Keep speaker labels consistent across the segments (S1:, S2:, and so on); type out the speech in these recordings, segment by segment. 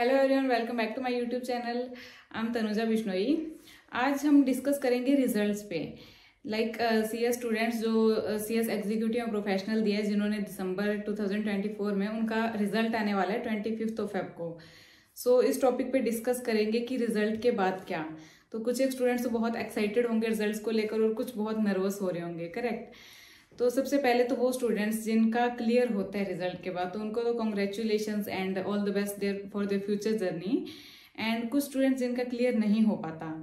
S1: Hello everyone, welcome back to my YouTube channel. I am Tanuja Bishnoi. आज हम discuss करेंगे results पे। सीएस स्टूडेंट्स जो सीएस एग्जीक्यूटिव और प्रोफेशनल दिया है, जिन्होंने दिसंबर 2024 में उनका रिजल्ट आने वाला है 25 फेब को। सो इस टॉपिक पे डिस्कस करेंगे कि रिजल्ट के बाद क्या। तो कुछ एक स्टूडेंट्स तो बहुत एक्साइटेड होंगे रिजल्ट्स को लेकर और कुछ बहुत नर्वस हो रहे होंगे, करेक्ट। तो सबसे पहले तो वो स्टूडेंट्स जिनका क्लियर होता है रिजल्ट के बाद, तो उनको तो congratulations and all the best there for their future journey. And कुछ स्टूडेंट्स जिनका क्लियर नहीं हो पाता।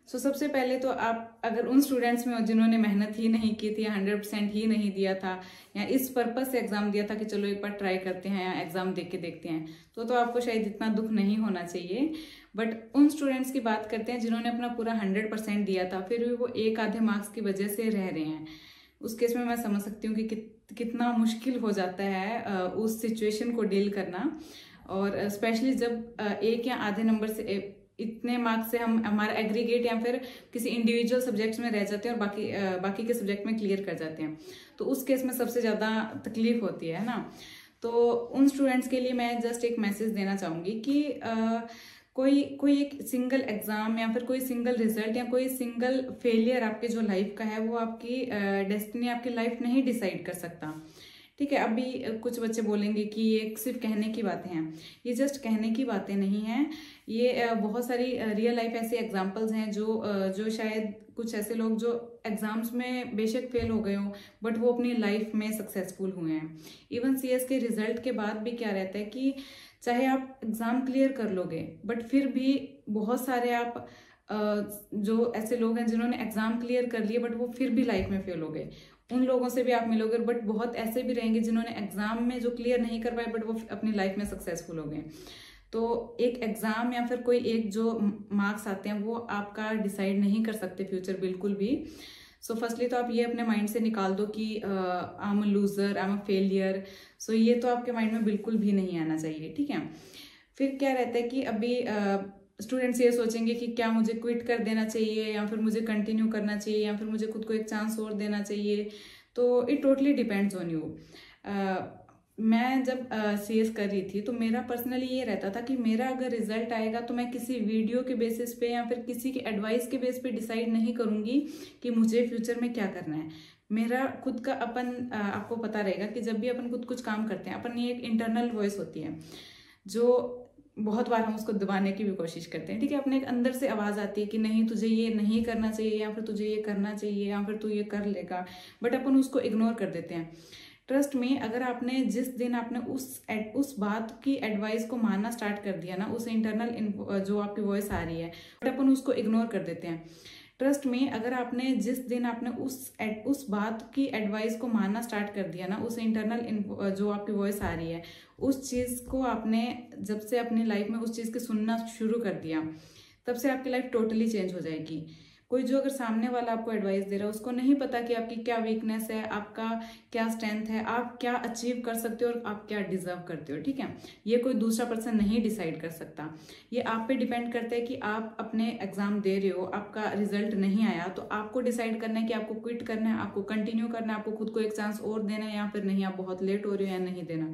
S1: सो सबसे पहले तो आप अगर उन स्टूडेंट्स में हो जिन्होंने मेहनत ही नहीं की थी, 100% ही नहीं दिया था, या इस पर्पज से एग्जाम दिया था कि चलो एक बार ट्राई करते हैं या एग्जाम दे के देखते हैं, तो आपको शायद इतना दुख नहीं होना चाहिए। बट उन स्टूडेंट्स की बात करते हैं जिन्होंने अपना पूरा 100% दिया था, फिर भी वो एक आधे मार्क्स की वजह से रह रहे हैं। उस केस में मैं समझ सकती हूँ कि कितना मुश्किल हो जाता है उस सिचुएशन को डील करना। और स्पेशली जब एक या आधे नंबर से इतने मार्क्स से हम हमारा एग्रीगेट या फिर किसी इंडिविजुअल सब्जेक्ट्स में रह जाते हैं और बाकी के सब्जेक्ट में क्लियर कर जाते हैं, तो उस केस में सबसे ज़्यादा तकलीफ होती है ना। तो उन स्टूडेंट्स के लिए मैं जस्ट एक मैसेज देना चाहूँगी कि कोई एक सिंगल एग्जाम या फिर कोई सिंगल रिजल्ट या कोई सिंगल फेलियर आपके जो लाइफ का है वो आपकी डेस्टिनी, आपकी लाइफ नहीं डिसाइड कर सकता। ठीक है, अभी कुछ बच्चे बोलेंगे कि ये सिर्फ कहने की बातें हैं। ये जस्ट कहने की बातें नहीं हैं, ये बहुत सारी रियल लाइफ ऐसी एग्जांपल्स हैं जो शायद कुछ ऐसे लोग जो एग्जाम्स में बेशक फेल हो गए हो बट वो अपनी लाइफ में सक्सेसफुल हुए हैं। इवन सीएस के रिजल्ट के बाद भी क्या रहता है कि चाहे आप एग्जाम क्लियर कर लोगे बट फिर भी बहुत सारे आप जो ऐसे लोग हैं जिन्होंने एग्जाम क्लियर कर लिए बट वो फिर भी लाइफ में फेल हो गए, उन लोगों से भी आप मिलोगे। बट बहुत ऐसे भी रहेंगे जिन्होंने एग्जाम में जो क्लियर नहीं कर पाए बट वो अपनी लाइफ में सक्सेसफुल हो गए। तो एक एग्जाम या फिर कोई एक जो मार्क्स आते हैं वो आपका डिसाइड नहीं कर सकते फ्यूचर बिल्कुल भी। सो फर्स्टली तो आप ये अपने माइंड से निकाल दो कि I am a loser, I am a failure. So ये तो आपके माइंड में बिल्कुल भी नहीं आना चाहिए, ठीक है। फिर क्या रहता है कि अभी स्टूडेंट्स ये सोचेंगे कि क्या मुझे क्विट कर देना चाहिए या फिर मुझे कंटिन्यू करना चाहिए या फिर मुझे खुद को एक चांस और देना चाहिए। तो it totally depends on you. मैं जब सीएस कर रही थी तो मेरा पर्सनली ये रहता था कि मेरा अगर रिजल्ट आएगा तो मैं किसी वीडियो के बेसिस पे या फिर किसी के एडवाइस के बेस पे डिसाइड नहीं करूंगी कि मुझे फ्यूचर में क्या करना है। मेरा खुद का आपको पता रहेगा कि जब भी अपन खुद कुछ काम करते हैं, अपन ये एक इंटरनल वॉइस होती है जो बहुत बार हम उसको दबाने की भी कोशिश करते हैं, ठीक है। अपने एक अंदर से आवाज आती है कि नहीं तुझे ये नहीं करना चाहिए या फिर तुझे ये करना चाहिए या फिर तू ये कर लेगा, बट अपन उसको इग्नोर कर देते हैं। ट्रस्ट में, अगर आपने जिस दिन आपने उस बात की एडवाइस को मानना स्टार्ट कर दिया ना, उस इंटरनल जो आपकी वॉइस आ रही है, बट अपन उसको इग्नोर कर देते हैं। ट्रस्ट में, अगर आपने जिस दिन आपने उस बात की एडवाइस को मानना स्टार्ट कर दिया ना, उस इंटरनल जो आपकी वॉइस आ रही है, उस चीज को आपने जब से अपनी लाइफ में उस चीज के सुनना शुरू कर दिया, तब से आपकी लाइफ टोटली चेंज हो जाएगी। कोई जो अगर सामने वाला आपको एडवाइस दे रहा है उसको नहीं पता कि आपकी क्या वीकनेस है, आपका क्या स्ट्रेंथ है, आप क्या अचीव कर सकते हो और आप क्या डिजर्व करते हो, ठीक है। ये कोई दूसरा पर्सन नहीं डिसाइड कर सकता। ये आप पे डिपेंड करता है कि आप अपने एग्जाम दे रहे हो, आपका रिजल्ट नहीं आया तो आपको डिसाइड करना है कि आपको क्विट करना है, आपको कंटिन्यू करना है, आपको खुद को एक चांस और देना है या फिर नहीं, आप बहुत लेट हो रहे हो या नहीं देना।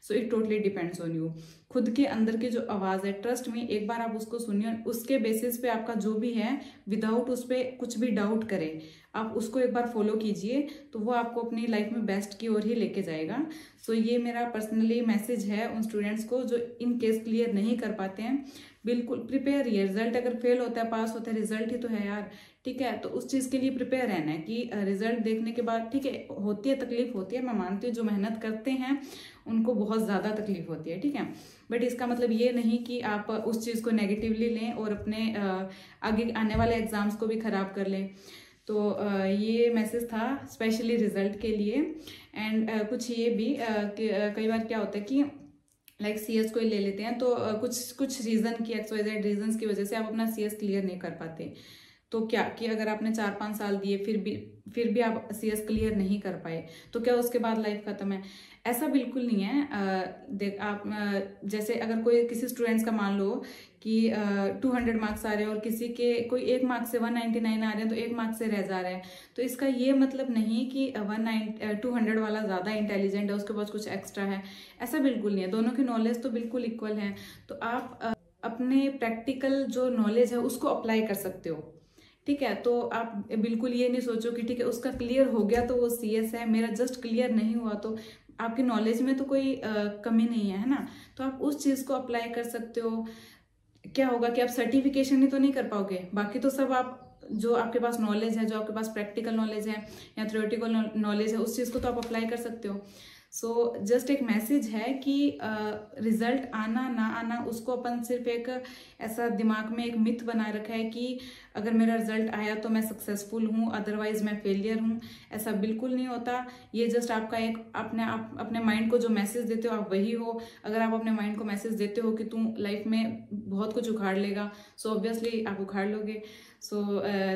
S1: So it totally depends on you. खुद के अंदर की जो आवाज है, ट्रस्ट में, एक बार आप उसको सुनिए, उसके बेसिस पे आपका जो भी है, विदाउट उस पर कुछ भी डाउट करे, आप उसको एक बार फॉलो कीजिए, तो वो आपको अपनी लाइफ में बेस्ट की ओर ही लेके जाएगा। सो ये मेरा पर्सनली मैसेज है उन स्टूडेंट्स को जो इन केस क्लियर नहीं कर पाते हैं। बिल्कुल प्रिपेयर रहिए। रिजल्ट अगर फेल होता है, पास होता है, रिजल्ट ही तो है यार, ठीक है। तो उस चीज के लिए प्रिपेयर रहना है कि रिजल्ट देखने के बाद, ठीक है, होती है तकलीफ होती है, मैं मानती हूँ जो मेहनत करते हैं उनको बहुत ज्यादा तकलीफ होती है, ठीक है। बट इसका मतलब ये नहीं कि आप उस चीज को नेगेटिवली लें और अपने आगे आने वाले एग्जाम्स को भी खराब कर लें। तो ये मैसेज था स्पेशली रिजल्ट के लिए। एंड कुछ ये भी कि कई बार क्या होता है कि सीएस को ही ले लेते हैं, तो कुछ रीजन की XYZ रीजंस की वजह से आप अपना सीएस क्लियर नहीं कर पाते। तो क्या कि अगर आपने 4-5 साल दिए फिर भी आप सीएस क्लियर नहीं कर पाए तो क्या उसके बाद लाइफ खत्म है? ऐसा बिल्कुल नहीं है। देख आप जैसे अगर कोई किसी स्टूडेंट्स का मान लो कि 200 मार्क्स आ रहे हैं और किसी के कोई 1 मार्क से 199 आ रहे हैं तो 1 मार्क से रह जा रहे हैं, तो इसका ये मतलब नहीं कि 200 वाला ज़्यादा इंटेलिजेंट है, उसके पास कुछ एक्स्ट्रा है, ऐसा बिल्कुल नहीं है। दोनों की नॉलेज तो बिल्कुल इक्वल है। तो आप अपने प्रैक्टिकल जो नॉलेज है उसको अप्लाई कर सकते हो, ठीक है। तो आप बिल्कुल ये नहीं सोचो कि ठीक है उसका क्लियर हो गया तो वो CS है, मेरा जस्ट क्लियर नहीं हुआ तो आपकी नॉलेज में तो कोई कमी नहीं है ना। तो आप उस चीज़ को अप्लाई कर सकते हो। क्या होगा कि आप सर्टिफिकेशन ही तो नहीं कर पाओगे, बाकी तो सब आप जो आपके पास नॉलेज है, जो आपके पास प्रैक्टिकल नॉलेज है या थ्योरेटिकल नॉलेज है, उस चीज़ को तो आप अप्लाई कर सकते हो। सो जस्ट एक मैसेज है कि रिजल्ट आना ना आना उसको अपन सिर्फ एक ऐसा दिमाग में एक मिथ बनाए रखा है कि अगर मेरा रिजल्ट आया तो मैं सक्सेसफुल हूँ, अदरवाइज मैं फेलियर हूँ। ऐसा बिल्कुल नहीं होता। ये जस्ट आपका एक अपने माइंड को जो मैसेज देते हो आप वही हो। अगर आप अपने माइंड को मैसेज देते हो कि तुम लाइफ में बहुत कुछ उखाड़ लेगा, सो ऑब्वियसली आप उखाड़ लोगे। So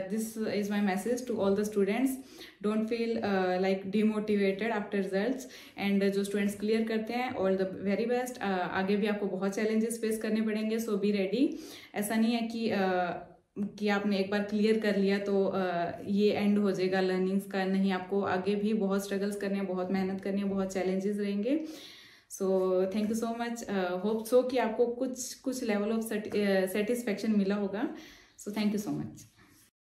S1: this is my message to all the students. Don't feel like demotivated after results. And जो स्टूडेंट्स क्लियर करते हैं ऑल द वेरी बेस्ट। आगे भी आपको बहुत चैलेंजेस फेस करने पड़ेंगे, सो बी रेडी। ऐसा नहीं है कि आपने एक बार क्लियर कर लिया तो ये एंड हो जाएगा लर्निंग्स का। नहीं, आपको आगे भी बहुत स्ट्रगल्स करने हैं, बहुत मेहनत करनी है, बहुत चैलेंजेस रहेंगे। So thank you so much. Hope so कि आपको कुछ लेवल ऑफ सेटिस्फेक्शन मिला होगा। So thank you so much.